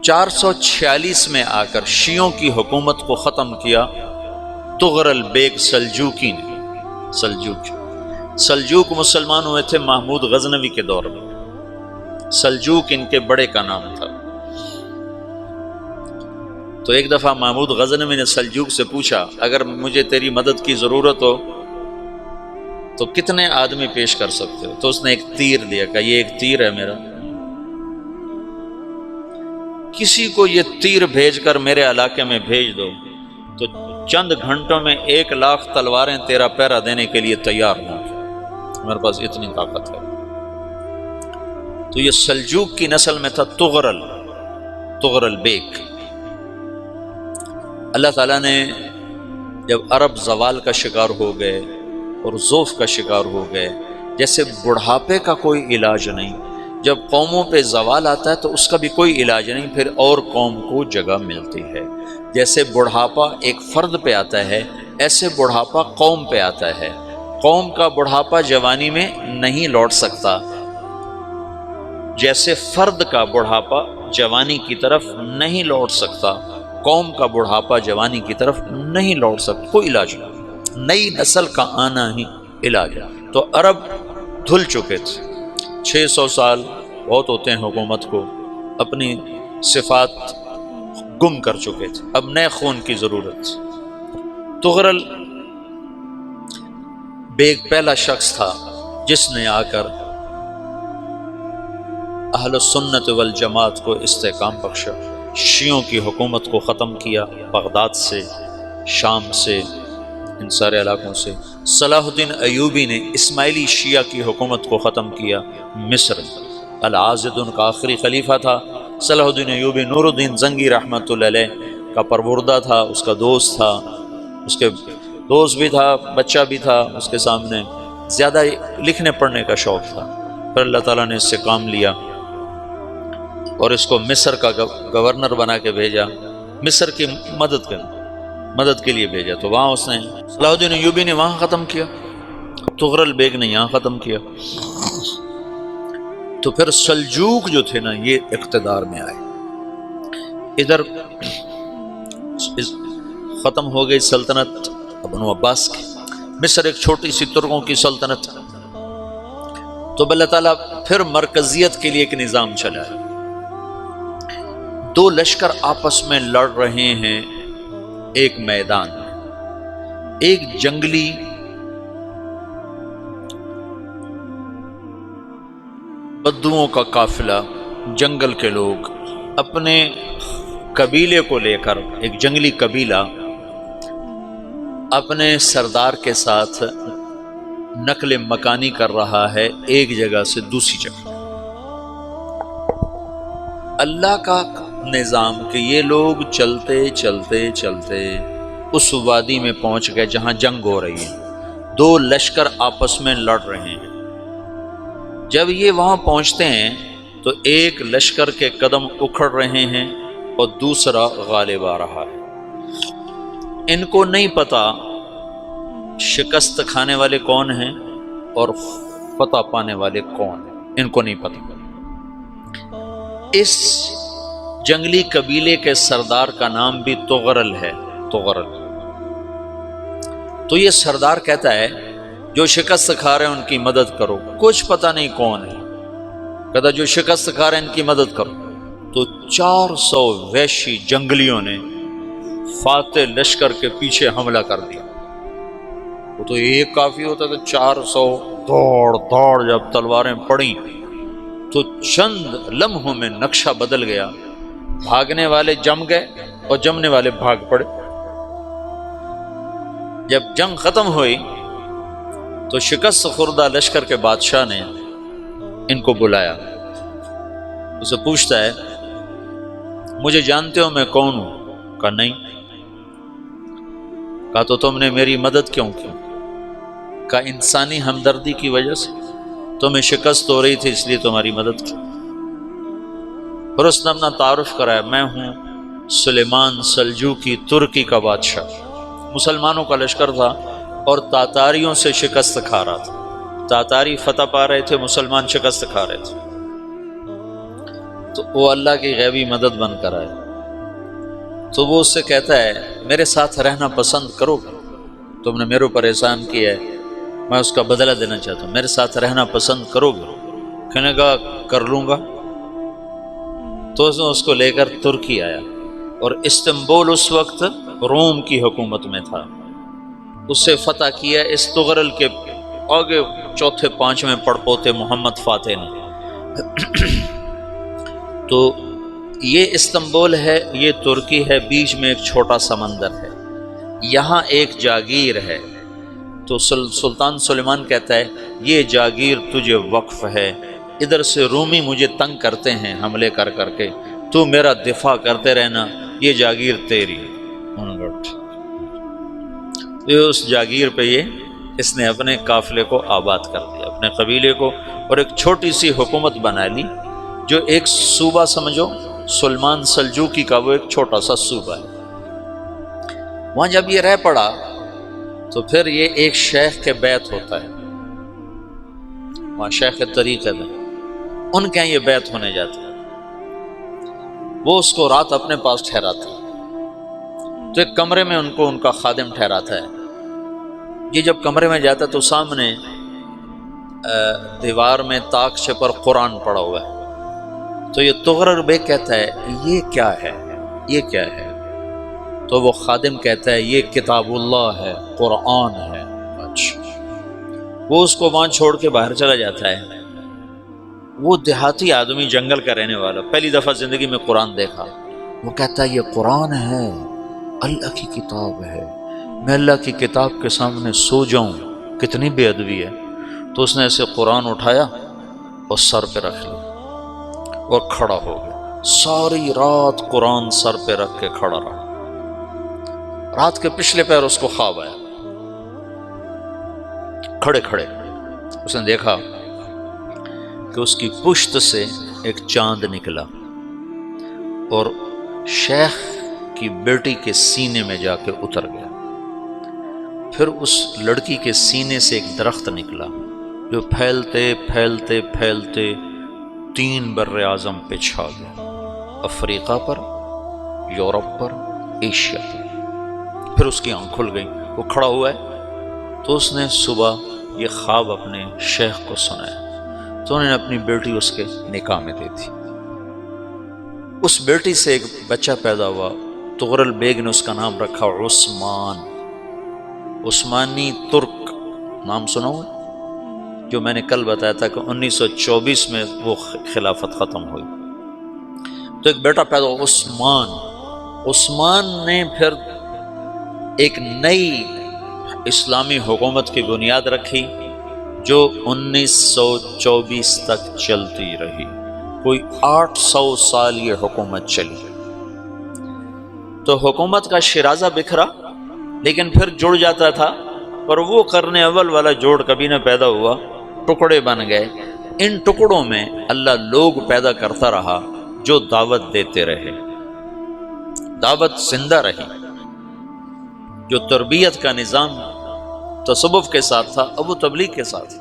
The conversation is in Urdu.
446 میں آ کر شیعوں کی حکومت کو ختم کیا تغرل بیگ سلجوکی نے۔ سلجوک مسلمان ہوئے تھے محمود غزنوی کے دور میں، سلجوک ان کے بڑے کا نام تھا۔ تو ایک دفعہ محمود غزنوی نے سلجوک سے پوچھا اگر مجھے تیری مدد کی ضرورت ہو تو کتنے آدمی پیش کر سکتے ہو؟ تو اس نے ایک تیر دیا، کہا یہ ایک تیر ہے میرا، کسی کو یہ تیر بھیج کر میرے علاقے میں بھیج دو تو چند گھنٹوں میں 1,00,000 تلواریں تیرا پہرا دینے کے لیے تیار ہوں، میرے پاس اتنی طاقت ہے۔ تو یہ سلجوک کی نسل میں تھا تغرل بیگ۔ اللہ تعالیٰ نے جب عرب زوال کا شکار ہو گئے اور ضعف کا شکار ہو گئے، جیسے بڑھاپے کا کوئی علاج نہیں، جب قوموں پہ زوال آتا ہے تو اس کا بھی کوئی علاج نہیں، پھر اور قوم کو جگہ ملتی ہے۔ جیسے بڑھاپا ایک فرد پہ آتا ہے، ایسے بڑھاپا قوم پہ آتا ہے۔ قوم کا بڑھاپا جوانی میں نہیں لوٹ سکتا، جیسے فرد کا بڑھاپا جوانی کی طرف نہیں لوٹ سکتا، قوم کا بڑھاپا جوانی کی طرف نہیں لوٹ سکتا، کوئی علاج نہیں، نئی نسل کا آنا ہی علاج ہے۔ تو عرب دھل چکے تھے، 600 سال بہت ہوتے ہیں حکومت کو، اپنی صفات گم کر چکے تھے، اب نئے خون کی ضرورت تھی۔ تغرل بیگ پہلا شخص تھا جس نے آ کر اہل سنت والجماعت کو استحکام بخشا، شیعوں کی حکومت کو ختم کیا، بغداد سے، شام سے، ان سارے علاقوں سے۔ صلاح الدین ایوبی نے اسماعیلی شیعہ کی حکومت کو ختم کیا، مصر۔ العاضد ان کا آخری خلیفہ تھا۔ صلاح الدین ایوبی نور الدین زنگی رحمۃ اللہ علیہ کا پروردہ تھا، اس کا دوست تھا، اس کے دوست بھی تھا، بچہ بھی تھا اس کے سامنے، زیادہ لکھنے پڑھنے کا شوق تھا۔ پھر اللہ تعالیٰ نے اس سے کام لیا اور اس کو مصر کا گورنر بنا کے بھیجا، مصر کی مدد کے لیے بھیجا۔ تو وہاں اس نے صلاح الدین ایوبی نے وہاں ختم کیا، تغرل بیگ نے یہاں ختم کیا۔ تو پھر سلجوک جو تھے نا یہ اقتدار میں آئے، ادھر ختم ہو گئی سلطنت بنو عباس کی، مصر ایک چھوٹی سی ترکوں کی سلطنت۔ تو اللہ تعالیٰ پھر مرکزیت کے لیے ایک نظام چلایا، دو لشکر آپس میں لڑ رہے ہیں ایک میدان میں، ایک جنگلی بدوؤں کا قافلہ، جنگل کے لوگ اپنے قبیلے کو لے کر، ایک جنگلی قبیلہ اپنے سردار کے ساتھ نقل مکانی کر رہا ہے ایک جگہ سے دوسری جگہ۔ اللہ کا نظام کہ یہ لوگ چلتے چلتے چلتے اس وادی میں پہنچ گئے جہاں جنگ ہو رہی ہے، دو لشکر آپس میں لڑ رہے ہیں۔ جب یہ وہاں پہنچتے ہیں تو ایک لشکر کے قدم اکھڑ رہے ہیں اور دوسرا غالب آ رہا ہے۔ ان کو نہیں پتا شکست کھانے والے کون ہیں اور فتح پانے والے کون ہیں، ان کو نہیں پتا۔ اس جنگلی قبیلے کے سردار کا نام بھی تغرل ہے، تغرل۔ تو یہ سردار کہتا ہے جو شکست کھا رہے ہیں ان کی مدد کرو، کچھ پتہ نہیں کون ہے، کہتا جو شکست کھا رہے ہیں ان کی مدد کرو۔ تو 400 وحشی جنگلیوں نے فاتح لشکر کے پیچھے حملہ کر دیا۔ وہ تو ایک کافی ہوتا تھا، 400 دوڑ جب تلواریں پڑیں تو چند لمحوں میں نقشہ بدل گیا، بھاگنے والے جم گئے اور جمنے والے بھاگ پڑے۔ جب جنگ ختم ہوئی تو شکست خوردہ لشکر کے بادشاہ نے ان کو بلایا، اسے پوچھتا ہے مجھے جانتے ہو میں کون ہوں؟ کہا نہیں۔ کہا تو تم نے میری مدد کیوں کی؟ کہا انسانی ہمدردی کی وجہ سے، تمہیں شکست ہو رہی تھی اس لیے تمہاری مدد کی۔ پھر اس نے اپنا تعارف کرایا، میں ہوں سلیمان سلجوکی، ترکی کا بادشاہ۔ مسلمانوں کا لشکر تھا اور تاتاریوں سے شکست کھا رہا تھا، تاتاری فتح پا رہے تھے، مسلمان شکست کھا رہے تھے۔ تو وہ اللہ کی غیبی مدد بن کر آئے، تو وہ اس سے کہتا ہے میرے ساتھ رہنا پسند کرو گے؟ تم نے میرے اوپر احسان کیا ہے، میں اس کا بدلہ دینا چاہتا ہوں، میرے ساتھ رہنا پسند کرو گے؟ کہنے کا کر لوں گا۔ تو اس کو لے کر ترکی آیا، اور استنبول اس وقت روم کی حکومت میں تھا، اسے فتح کیا اس تغرل کے آگے چوتھے پانچویں پڑپوتے محمد فاتح نے۔ تو یہ استنبول ہے، یہ ترکی ہے، بیچ میں ایک چھوٹا سمندر ہے، یہاں ایک جاگیر ہے۔ تو سلطان سلیمان کہتا ہے یہ جاگیر تجھے وقف ہے، ادھر سے رومی مجھے تنگ کرتے ہیں حملے کر کر کے، تو میرا دفاع کرتے رہنا، یہ جاگیر تیری۔ اس جاگیر پہ اس نے اپنے قافلے کو آباد کر دیا، اپنے قبیلے کو، اور ایک چھوٹی سی حکومت بنا لی، جو ایک صوبہ سمجھو، سلمان سلجوقی کا وہ ایک چھوٹا سا صوبہ ہے۔ وہاں جب یہ رہ پڑا تو پھر یہ ایک شیخ کے بیعت ہوتا ہے، وہاں شیخ طریقہ میں ان کے یہ بیعت ہونے جاتا ہے، وہ اس کو رات اپنے پاس ٹھہراتا ہے، تو ایک کمرے میں ان کو ان کا خادم ٹھہراتا ہے۔ یہ جب کمرے میں جاتا ہے تو سامنے دیوار میں طاقچے پر قرآن پڑا ہوا ہے، تو یہ تغرل بیگ کہتا ہے یہ کیا ہے، یہ کیا ہے؟ تو وہ خادم کہتا ہے یہ کتاب اللہ ہے، قرآن ہے۔ اچھا، وہ اس کو وہاں چھوڑ کے باہر چلا جاتا ہے۔ وہ دیہاتی آدمی، جنگل کا رہنے والا، پہلی دفعہ زندگی میں قرآن دیکھا، وہ کہتا ہے یہ قرآن ہے، اللہ کی کتاب ہے، میں اللہ کی کتاب کے سامنے سو جاؤں، کتنی بے ادبی ہے۔ تو اس نے ایسے قرآن اٹھایا اور سر پہ رکھ لیا اور کھڑا ہو گیا، ساری رات قرآن سر پہ رکھ کے کھڑا رہا۔ رات کے پچھلے پہر اس کو خواب آیا، کھڑے کھڑے اس نے دیکھا کہ اس کی پشت سے ایک چاند نکلا اور شیخ کی بیٹی کے سینے میں جا کے اتر گیا۔ پھر اس لڑکی کے سینے سے ایک درخت نکلا جو پھیلتے پھیلتے پھیلتے 3 بر اعظم پہ چھا گیا، افریقہ پر، یورپ پر، ایشیا پر۔ پھر اس کی آنکھ کھل گئی، وہ کھڑا ہوا ہے، تو اس نے صبح یہ خواب اپنے شیخ کو سنایا، تو انہوں نے اپنی بیٹی اس کے نکاح میں دے دی۔ اس بیٹی سے ایک بچہ پیدا ہوا، تغرل بیگ نے اس کا نام رکھا عثمان، عثمانی ترک نام سنا ہوا، جو میں نے کل بتایا تھا کہ 1924 میں وہ خلافت ختم ہوئی، تو ایک بیٹا پیدا ہوا عثمان۔ عثمان نے پھر ایک نئی اسلامی حکومت کی بنیاد رکھی جو 1924 تک چلتی رہی، کوئی 800 سال یہ حکومت چلی۔ تو حکومت کا شیرازہ بکھرا لیکن پھر جڑ جاتا تھا، پر وہ قرن اول والا جوڑ کبھی نہ پیدا ہوا، ٹکڑے بن گئے۔ ان ٹکڑوں میں اللہ لوگ پیدا کرتا رہا جو دعوت دیتے رہے، دعوت زندہ رہی۔ جو تربیت کا نظام تصوف کے ساتھ تھا اب وہ تبلیغ کے ساتھ،